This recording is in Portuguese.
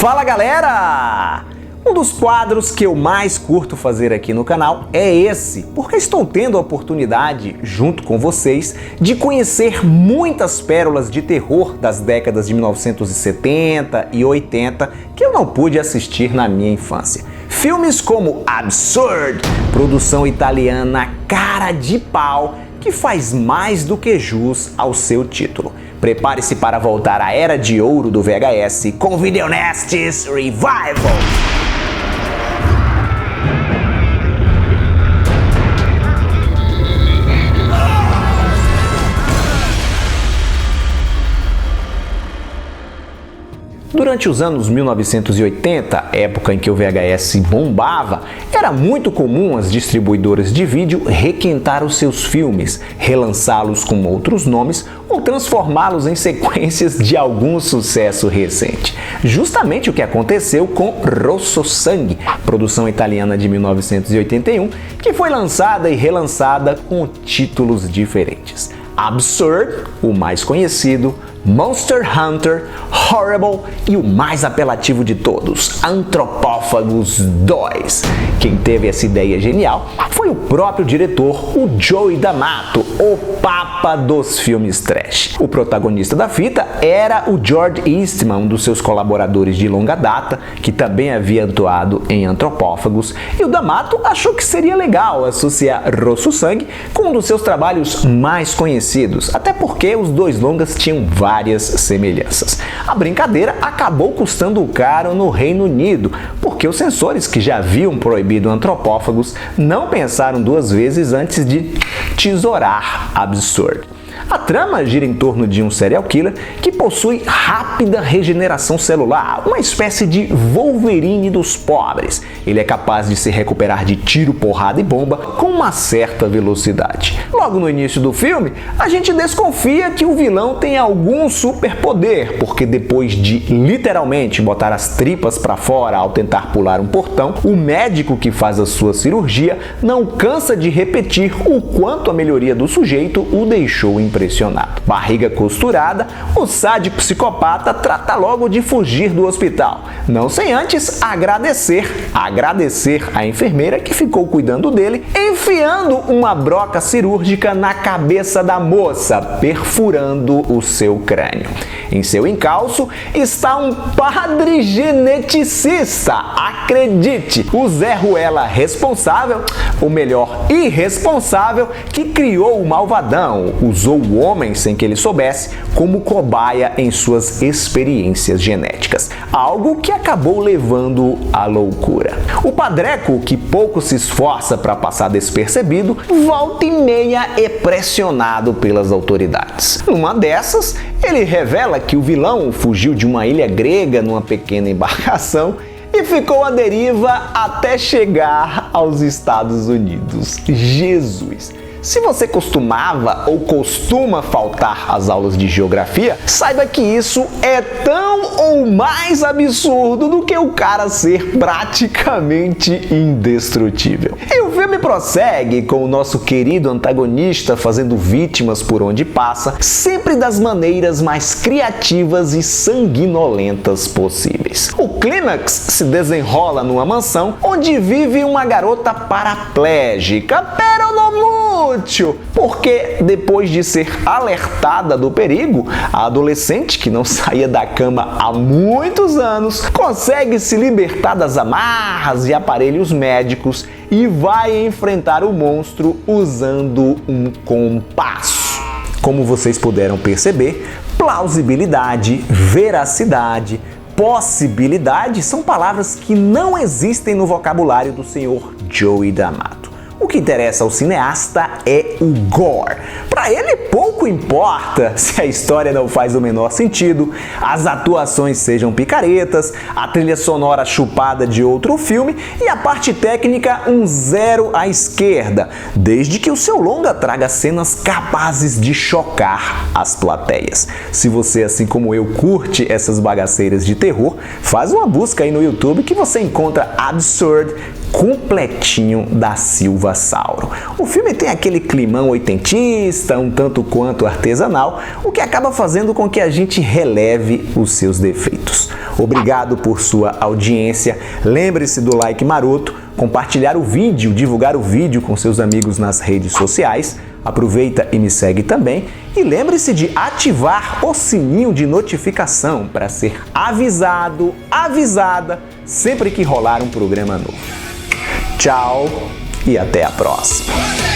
Fala galera! Um dos quadros que eu mais curto fazer aqui no canal é esse, porque estou tendo a oportunidade, junto com vocês, de conhecer muitas pérolas de terror das décadas de 1970 e 80 que eu não pude assistir na minha infância. Filmes como Absurd, produção italiana cara de pau, que faz mais do que jus ao seu título. Prepare-se para voltar à era de ouro do VHS com Videonestes Revival! Durante os anos 1980, época em que o VHS bombava, era muito comum as distribuidoras de vídeo requentar os seus filmes, relançá-los com outros nomes ou transformá-los em sequências de algum sucesso recente. Justamente o que aconteceu com Rosso Sangue, produção italiana de 1981, que foi lançada e relançada com títulos diferentes. Absurd, o mais conhecido, Monster Hunter, Horrible e o mais apelativo de todos, Antropófagos 2. Quem teve essa ideia genial foi o próprio diretor, o Joey D'Amato, o papa dos filmes trash. O protagonista da fita era o George Eastman, um dos seus colaboradores de longa data, que também havia atuado em Antropófagos, e o D'Amato achou que seria legal associar Rosso Sangue com um dos seus trabalhos mais conhecidos, até porque os dois longas tinham várias semelhanças. A brincadeira acabou custando caro no Reino Unido, porque os censores que já haviam proibido Antropófagos não pensaram duas vezes antes de tesourar Absurd. A trama gira em torno de um serial killer que possui rápida regeneração celular, uma espécie de Wolverine dos pobres. Ele é capaz de se recuperar de tiro, porrada e bomba com uma certa velocidade. Logo no início do filme, a gente desconfia que o vilão tem algum superpoder, porque depois de literalmente botar as tripas para fora ao tentar pular um portão, o médico que faz a sua cirurgia não cansa de repetir o quanto a melhoria do sujeito o deixou impressionado. Barriga costurada, o sádico psicopata trata logo de fugir do hospital, não sem antes agradecer a enfermeira que ficou cuidando dele, enfiando uma broca cirúrgica na cabeça da moça, perfurando o seu crânio. Em seu encalço está um padre geneticista, acredite, o Zé Ruela responsável, ou melhor, irresponsável, que criou o malvadão, usou o homem sem que ele soubesse como cobaia em suas experiências genéticas, algo que acabou levando à loucura. O padreco, que pouco se esforça para passar despercebido, volta e meia é pressionado pelas autoridades. Numa dessas, ele revela que o vilão fugiu de uma ilha grega numa pequena embarcação e ficou à deriva até chegar aos Estados Unidos. Jesus! Se você costumava ou costuma faltar às aulas de geografia, saiba que isso é tão ou mais absurdo do que o cara ser praticamente indestrutível. E o filme prossegue com o nosso querido antagonista fazendo vítimas por onde passa, sempre das maneiras mais criativas e sanguinolentas possíveis. O clímax se desenrola numa mansão onde vive uma garota paraplégica, pero no útil, porque depois de ser alertada do perigo, a adolescente, que não saía da cama há muitos anos, consegue se libertar das amarras e aparelhos médicos e vai enfrentar o monstro usando um compasso. Como vocês puderam perceber, plausibilidade, veracidade, possibilidade são palavras que não existem no vocabulário do senhor Joey D'Amato. O que interessa ao cineasta é o gore. Para ele, pouco importa se a história não faz o menor sentido, as atuações sejam picaretas, a trilha sonora chupada de outro filme e a parte técnica um zero à esquerda, desde que o seu longa traga cenas capazes de chocar as plateias. Se você, assim como eu, curte essas bagaceiras de terror, faz uma busca aí no YouTube que você encontra Absurd completinho da Silva Sauro. O filme tem aquele climão oitentista, um tanto quanto artesanal, o que acaba fazendo com que a gente releve os seus defeitos. Obrigado por sua audiência. Lembre-se do like maroto, compartilhar o vídeo, divulgar o vídeo com seus amigos nas redes sociais. Aproveita e me segue também. E lembre-se de ativar o sininho de notificação para ser avisado, avisada, sempre que rolar um programa novo. Tchau e até a próxima!